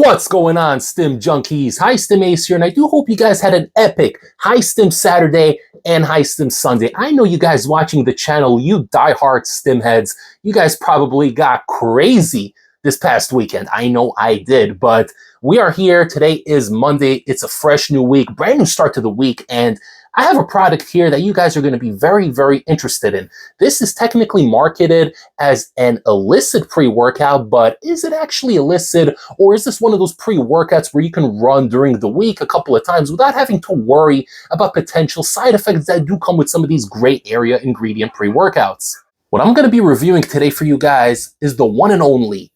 What's going on, Stim Junkies? High Stim Ace here, and I do hope you guys had an epic High Stim Saturday and High Stim Sunday. I know you guys watching the channel, you diehard Stim heads, you guys probably got crazy this past weekend. I know I did, but we are here. Today is Monday. It's a fresh new week, brand new start to the week, and I have a product here that you guys are going to be very, very interested in. This is technically marketed as an illicit pre-workout, but is it actually illicit, or is this one of those pre-workouts where you can run during the week a couple of times without having to worry about potential side effects that do come with some of these gray area ingredient pre-workouts? What I'm going to be reviewing today for you guys is the one and only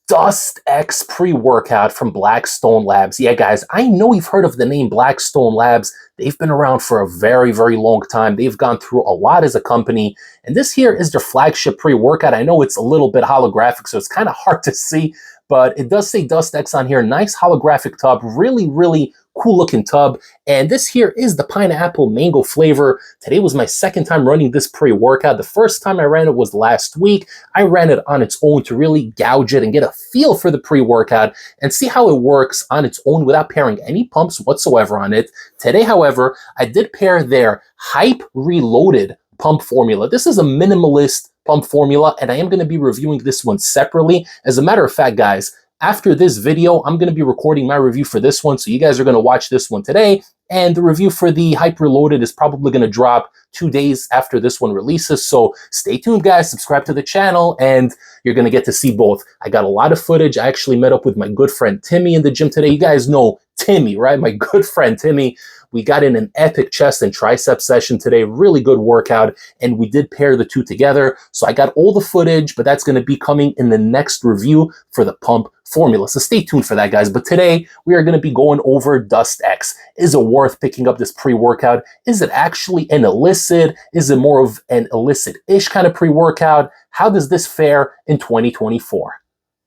Dust X pre-workout from Blackstone Labs. Yeah, guys, I know you've heard of the name Blackstone Labs. They've been around for a very, very long time. They've gone through a lot as a company, and this here is their flagship pre-workout. I know it's a little bit holographic, so it's kind of hard to see, but it does say Dust X on here. Nice holographic tub, really, really cool looking tub. And this here is the pineapple mango flavor. Today was my second time running this pre-workout. The first time I ran it was last week. I ran it on its own to really gouge it and get a feel for the pre-workout and see how it works on its own without pairing any pumps whatsoever on it. Today, however, I did pair their Hype Reloaded pump formula. This is a minimalist pump formula, and I am going to be reviewing this one separately. As a matter of fact, guys, after this video, I'm going to be recording my review for this one, so you guys are going to watch this one today, and the review for the Hype Reloaded is probably going to drop 2 days after this one releases, so stay tuned, guys. Subscribe to the channel, and you're going to get to see both. I got a lot of footage. I actually met up with my good friend Timmy in the gym today. You guys know Timmy, right? My good friend Timmy. We got in an epic chest and tricep session today, really good workout, and we did pair the two together. So I got all the footage, but that's going to be coming in the next review for the pump formula. So stay tuned for that, guys. But today we are going to be going over Dust X. Is it worth picking up this pre-workout? Is it actually an illicit? Is it more of an illicit-ish kind of pre-workout? How does this fare in 2024?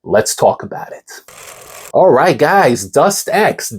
Let's talk about it. All right, guys, Dust X,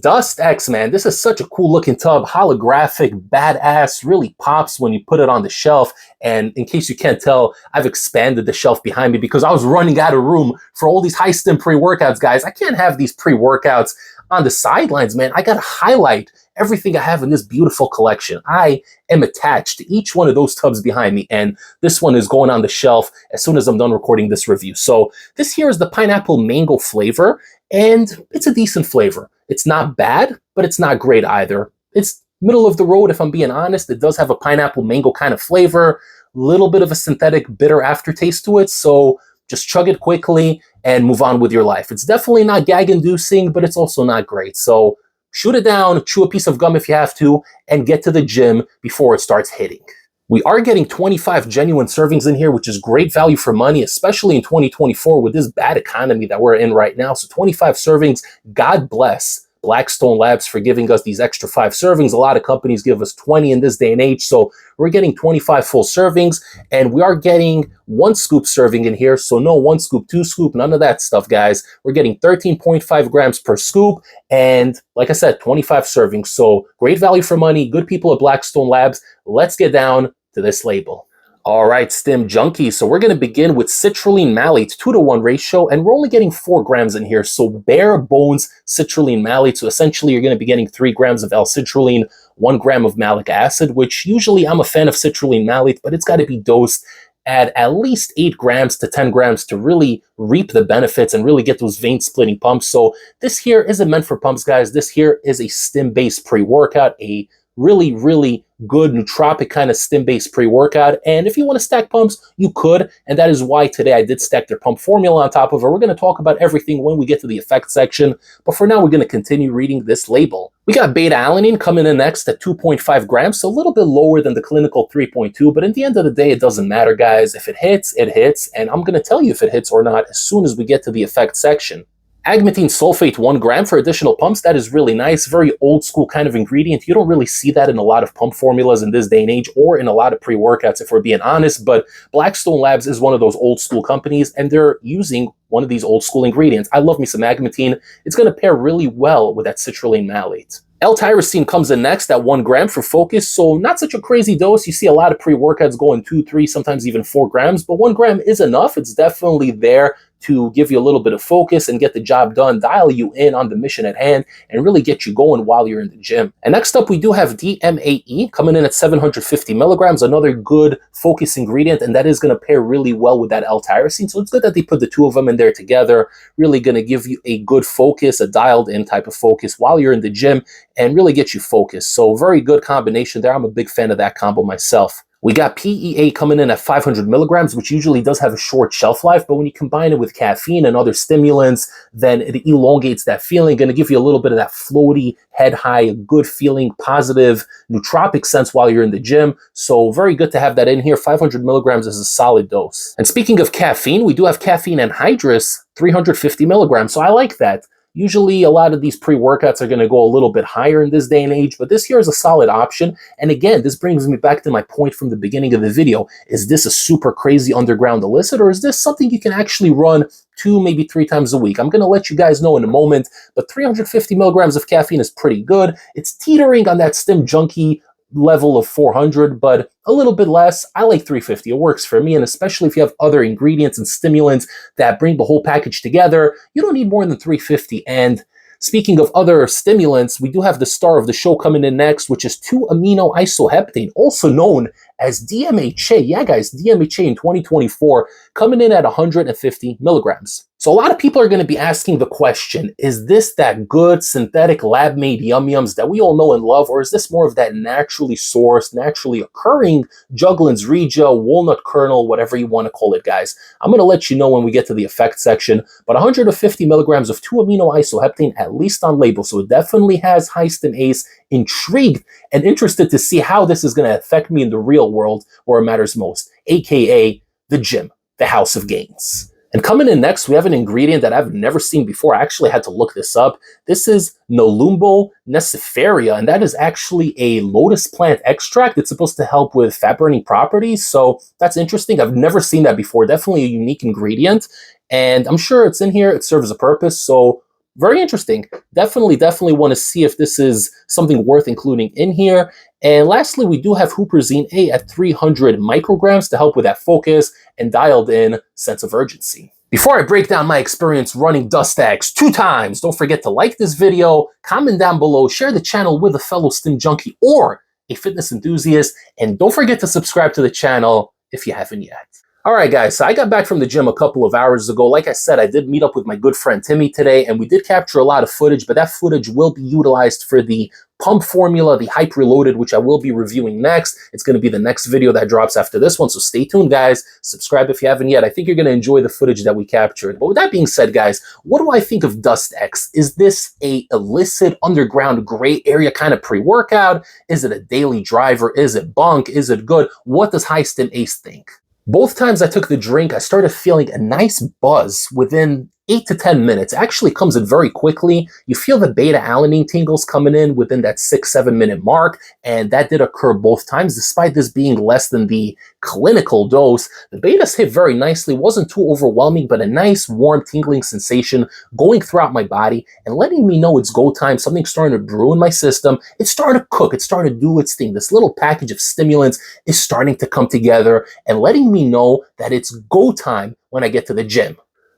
man. This is such a cool looking tub, holographic, badass, really pops when you put it on the shelf. And in case you can't tell, I've expanded the shelf behind me because I was running out of room for all these high stim pre-workouts, guys. I can't have these pre-workouts on the sidelines, man. I got to highlight everything I have in this beautiful collection. I am attached to each one of those tubs behind me, and this one is going on the shelf as soon as I'm done recording this review. So this here is the pineapple mango flavor, and it's a decent flavor. It's not bad, but it's not great either. It's middle of the road, if I'm being honest. It does have a pineapple mango kind of flavor, a little bit of a synthetic bitter aftertaste to it, so just chug it quickly and move on with your life. It's definitely not gag-inducing, but it's also not great. So shoot it down, chew a piece of gum if you have to, and get to the gym before it starts hitting. We are getting 25 genuine servings in here, which is great value for money, especially in 2024 with this bad economy that we're in right now. So 25 servings, God bless Blackstone Labs for giving us these extra 5 servings. A lot of companies give us 20 in this day and age, so we're getting 25 full servings, and we are getting 1 scoop serving in here, so no 1 scoop, 2 scoop, none of that stuff, guys. We're getting 13.5 grams per scoop, and like I said, 25 servings, so great value for money, good people at Blackstone Labs. Let's get down to this label. All right, Stim Junkies. So we're going to begin with citrulline malate, 2-to-1 ratio, and we're only getting 4 grams in here. So bare bones citrulline malate. So essentially you're going to be getting 3 grams of L-citrulline, 1 gram of malic acid, which usually I'm a fan of citrulline malate, but it's got to be dosed at least 8 grams to 10 grams to really reap the benefits and really get those vein splitting pumps. So this here isn't meant for pumps, guys. This here is a stim-based pre-workout, a really, really good nootropic kind of stim-based pre-workout. And if you want to stack pumps, you could. And that is why today I did stack their pump formula on top of it. We're going to talk about everything when we get to the effect section. But for now, we're going to continue reading this label. We got beta-alanine coming in next at 2.5 grams, so a little bit lower than the clinical 3.2. But at the end of the day, it doesn't matter, guys. If it hits, it hits. And I'm going to tell you if it hits or not as soon as we get to the effect section. Agmatine sulfate, 1 gram for additional pumps. That is really nice. Very old school kind of ingredient. You don't really see that in a lot of pump formulas in this day and age or in a lot of pre-workouts, if we're being honest. But Blackstone Labs is one of those old school companies, and they're using one of these old school ingredients. I love me some agmatine. It's going to pair really well with that citrulline malate. L-tyrosine comes in next at 1 gram for focus, so not such a crazy dose. You see a lot of pre-workouts going 2, 3, sometimes even 4 grams, but 1 gram is enough. It's definitely there to give you a little bit of focus and get the job done, dial you in on the mission at hand, and really get you going while you're in the gym. And next up, we do have DMAE coming in at 750 milligrams, another good focus ingredient, and that is going to pair really well with that L-tyrosine. So it's good that they put the two of them in there together, really going to give you a good focus, a dialed in type of focus while you're in the gym and really get you focused. So very good combination there. I'm a big fan of that combo myself. We got PEA coming in at 500 milligrams, which usually does have a short shelf life, but when you combine it with caffeine and other stimulants, then it elongates that feeling, going to give you a little bit of that floaty, head high, good feeling, positive, nootropic sense while you're in the gym. So very good to have that in here. 500 milligrams is a solid dose. And speaking of caffeine, we do have caffeine anhydrous, 350 milligrams. So I like that. Usually a lot of these pre-workouts are going to go a little bit higher in this day and age, but this here is a solid option. And again, this brings me back to my point from the beginning of the video. Is this a super crazy underground illicit, or is this something you can actually run 2, maybe 3 times a week? I'm going to let you guys know in a moment, but 350 milligrams of caffeine is pretty good. It's teetering on that Stim Junkie level of 400, but a little bit less. I like 350. It works for me, and especially if you have other ingredients and stimulants that bring the whole package together, you don't need more than 350. And speaking of other stimulants, we do have the star of the show coming in next, which is 2-amino-isoheptane, also known as DMHA. Yeah, guys, DMHA in 2024, coming in at 150 milligrams. So a lot of people are going to be asking the question, is this that good synthetic lab-made yum-yums that we all know and love, or is this more of that naturally sourced, naturally occurring Juglans Regia, walnut kernel, whatever you want to call it, guys? I'm going to let you know when we get to the effect section, but 150 milligrams of 2-amino-isoheptane, at least on label, so it definitely has High Stim Ace. Intrigued and interested to see how this is going to affect me in the real world where it matters most, aka the gym, the house of gains. And coming in next, we have an ingredient that I've never seen before. I actually had to look this up. This is Nelumbo neciferia, and that is actually a lotus plant extract. It's supposed to help with fat-burning properties, so that's interesting. I've never seen that before. Definitely a unique ingredient, and I'm sure it's in here. It serves a purpose, so very interesting. Definitely want to see if this is something worth including in here. And lastly, we do have Huperzine A at 300 micrograms to help with that focus and dialed in sense of urgency. Before I break down my experience running DustX 2 times, don't forget to like this video, comment down below, share the channel with a fellow Stim Junkie or a fitness enthusiast, and don't forget to subscribe to the channel if you haven't yet. All right, guys, so I got back from the gym a couple of hours ago. Like I said, I did meet up with my good friend Timmy today, and we did capture a lot of footage, but that footage will be utilized for the pump formula, the Hype Reloaded, which I will be reviewing next. It's going to be the next video that drops after this one, so stay tuned, guys. Subscribe if you haven't yet. I think you're going to enjoy the footage that we captured. But with that being said, guys, what do I think of DustX? Is this a illicit, underground, gray area kind of pre-workout? Is it a daily driver? Is it bunk? Is it good? What does High Stim Ace think? Both times I took the drink, I started feeling a nice buzz within 8 to 10 minutes. It actually comes in very quickly. You feel the beta-alanine tingles coming in within that 6-7 minute mark, and that did occur both times. Despite this being less than the clinical dose, the betas hit very nicely. Wasn't too overwhelming, but a nice, warm, tingling sensation going throughout my body and letting me know it's go time. Something's starting to brew in my system. It's starting to cook. It's starting to do its thing. This little package of stimulants is starting to come together and letting me know that it's go time when I get to the gym.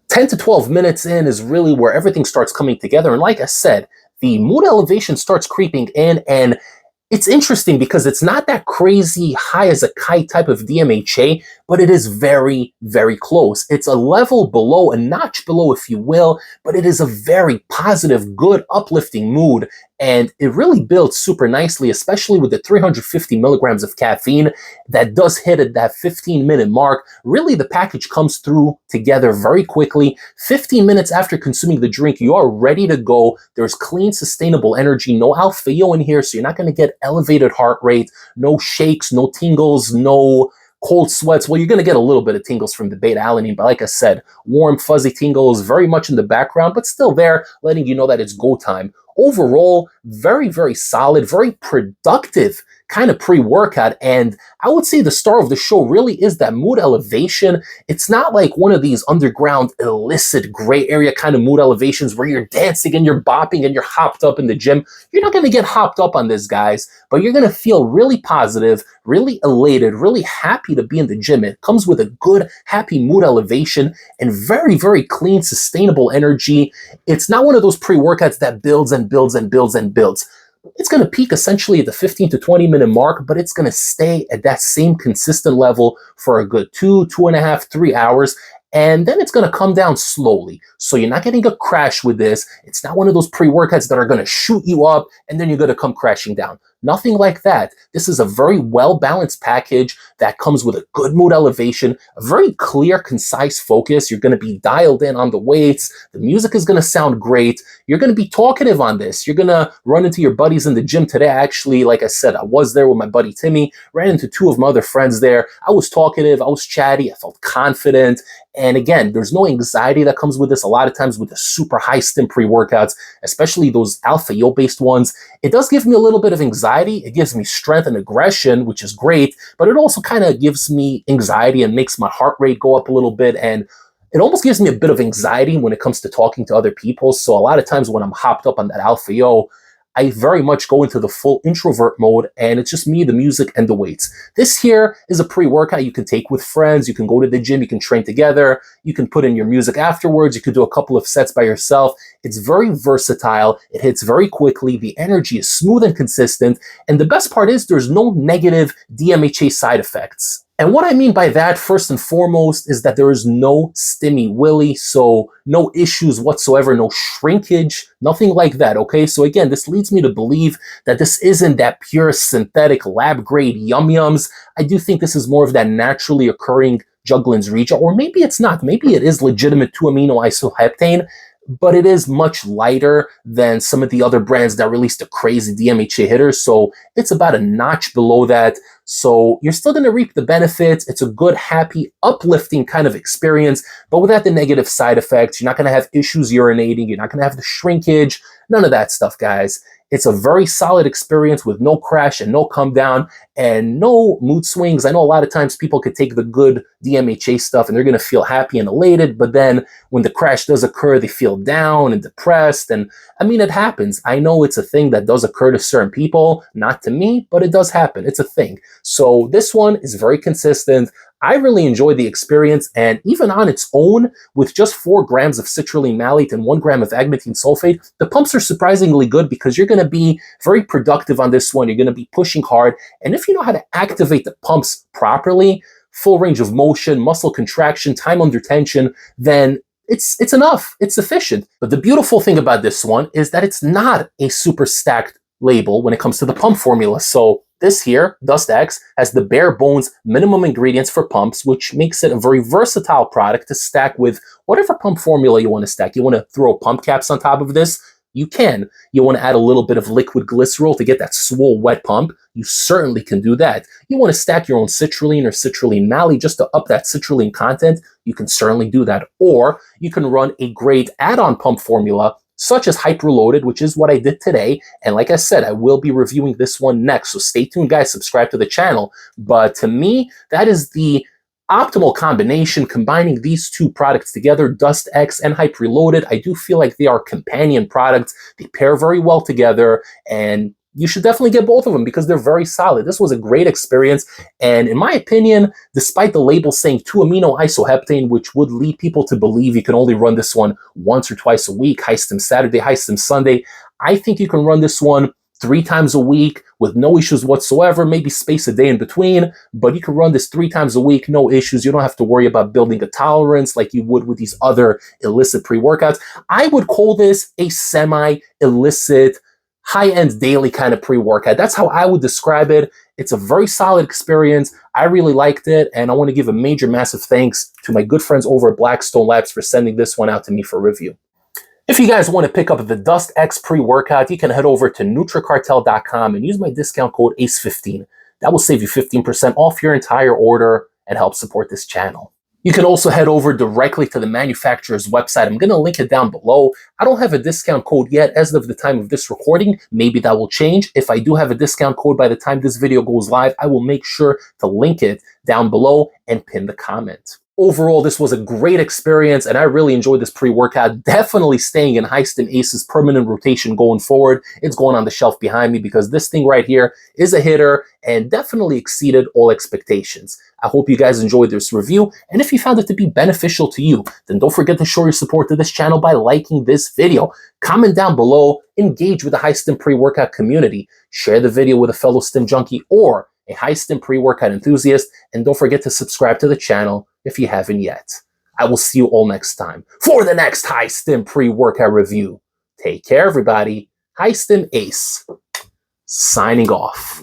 10 to 12 minutes in is really where everything starts coming together. And like I said, the mood elevation starts creeping in, and it's interesting because it's not that crazy high as a kite type of DMHA, but it is very, very close. It's a level below, a notch below, if you will, but it is a very positive, good, uplifting mood. And it really builds super nicely, especially with the 350 milligrams of caffeine that does hit at that 15-minute mark. Really, the package comes through together very quickly. 15 minutes after consuming the drink, you are ready to go. There's clean, sustainable energy, no alpha-yo in here, so you're not going to get elevated heart rate, no shakes, no tingles, no cold sweats. Well, you're going to get a little bit of tingles from the beta-alanine, but like I said, warm, fuzzy tingles, very much in the background, but still there, letting you know that it's go time. Overall, very, very solid, very productive kind of pre-workout. And I would say the star of the show really is that mood elevation. It's not like one of these underground, illicit, gray area kind of mood elevations where you're dancing and you're bopping and you're hopped up in the gym. You're not going to get hopped up on this, guys, but you're going to feel really positive, really elated, really happy to be in the gym. It comes with a good, happy mood elevation and very, very clean, sustainable energy. It's not one of those pre-workouts that builds and builds and builds and builds. It's going to peak essentially at the 15 to 20 minute mark, but it's going to stay at that same consistent level for a good 2.5, 3 hours. And then it's going to come down slowly. So you're not getting a crash with this. It's not one of those pre-workouts that are going to shoot you up and then you're going to come crashing down. Nothing like that. This is a very well-balanced package that comes with a good mood elevation, a very clear, concise focus. You're going to be dialed in on the weights. The music is going to sound great. You're going to be talkative on this. You're going to run into your buddies in the gym today. Actually, like I said, I was there with my buddy Timmy, ran into 2 of my other friends there. I was talkative. I was chatty. I felt confident. And again, there's no anxiety that comes with this. A lot of times with the super high stim pre-workouts, especially those alpha yo based ones, it does give me a little bit of anxiety. It gives me strength and aggression, which is great, but it also kind of gives me anxiety and makes my heart rate go up a little bit. And it almost gives me a bit of anxiety when it comes to talking to other people. So a lot of times when I'm hopped up on that alpha yo, I very much go into the full introvert mode and it's just me, the music, and the weights. This here is a pre-workout you can take with friends. You can go to the gym, you can train together, you can put in your music afterwards, you could do a couple of sets by yourself. It's very versatile, it hits very quickly, the energy is smooth and consistent, and the best part is there's no negative DMHA side effects. And what I mean by that, first and foremost, is that there is no stimmy willy, so no issues whatsoever, no shrinkage, nothing like that, okay? So again, this leads me to believe that this isn't that pure synthetic lab-grade yum-yums. I do think this is more of that naturally occurring Juglans Regia, or maybe it's not. Maybe it is legitimate 2-amino isoheptane, but it is much lighter than some of the other brands that release the crazy DMHA hitters. So it's about a notch below that. So you're still going to reap the benefits. It's a good, happy, uplifting kind of experience, but without the negative side effects. You're not going to have issues urinating. You're not going to have the shrinkage. None of that stuff, guys. It's a very solid experience with no crash and no come down and no mood swings. I know a lot of times people could take the good DMHA stuff and they're going to feel happy and elated, but then when the crash does occur, they feel down and depressed. And I mean, it happens. I know it's a thing that does occur to certain people, not to me, but it does happen. It's a thing. So this one is very consistent. I really enjoy the experience, and even on its own, with just 4 grams of citrulline malate and 1 gram of agmatine sulfate, the pumps are surprisingly good because you're going to be very productive on this one. You're going to be pushing hard, and if you know how to activate the pumps properly, full range of motion, muscle contraction, time under tension, then it's enough. It's sufficient. But the beautiful thing about this one is that it's not a super stacked label when it comes to the pump formula. So this here, Dust X, has the bare bones minimum ingredients for pumps, which makes it a very versatile product to stack with whatever pump formula you want to stack. You want to throw pump caps on top of this? You can. You want to add a little bit of liquid glycerol to get that swole wet pump? You certainly can do that. You want to stack your own citrulline or citrulline malate just to up that citrulline content? You can certainly do that. Or you can run a great add-on pump formula such as Hyperloaded, which is what I did today. And like I said, I will be reviewing this one next. So stay tuned, guys. Subscribe to the channel. But to me, that is the optimal combination, combining these 2 products together, Dust X and Hyperloaded. I do feel like they are companion products. They pair very well together, and you should definitely get both of them because they're very solid. This was a great experience. And in my opinion, despite the label saying 2-amino isoheptane, which would lead people to believe you can only run this one once or twice a week, High Stim Saturday, High Stim Sunday, I think you can run this one 3 times a week with no issues whatsoever, maybe space a day in between, but you can run this 3 times a week, no issues. You don't have to worry about building a tolerance like you would with these other illicit pre-workouts. I would call this a semi-illicit, high-end daily kind of pre-workout. That's how I would describe it. It's a very solid experience. I really liked it, and I want to give a major, massive thanks to my good friends over at Blackstone Labs for sending this one out to me for review. If you guys want to pick up the Dust X pre-workout, you can head over to NutriCartel.com and use my discount code ACE15. That will save you 15% off your entire order and help support this channel. You can also head over directly to the manufacturer's website. I'm going to link it down below. I don't have a discount code yet as of the time of this recording. Maybe that will change. If I do have a discount code by the time this video goes live, I will make sure to link it down below and pin the comment. Overall, this was a great experience, and I really enjoyed this pre-workout. Definitely staying in High Stim Ace's permanent rotation going forward. It's going on the shelf behind me because this thing right here is a hitter and definitely exceeded all expectations. I hope you guys enjoyed this review, and if you found it to be beneficial to you, then don't forget to show your support to this channel by liking this video. Comment down below, engage with the High Stim pre-workout community, share the video with a fellow Stim junkie or a High Stim pre-workout enthusiast, and don't forget to subscribe to the channel if you haven't yet. I will see you all next time for the next High Stim pre-workout review. Take care, everybody. High Stim Ace, signing off.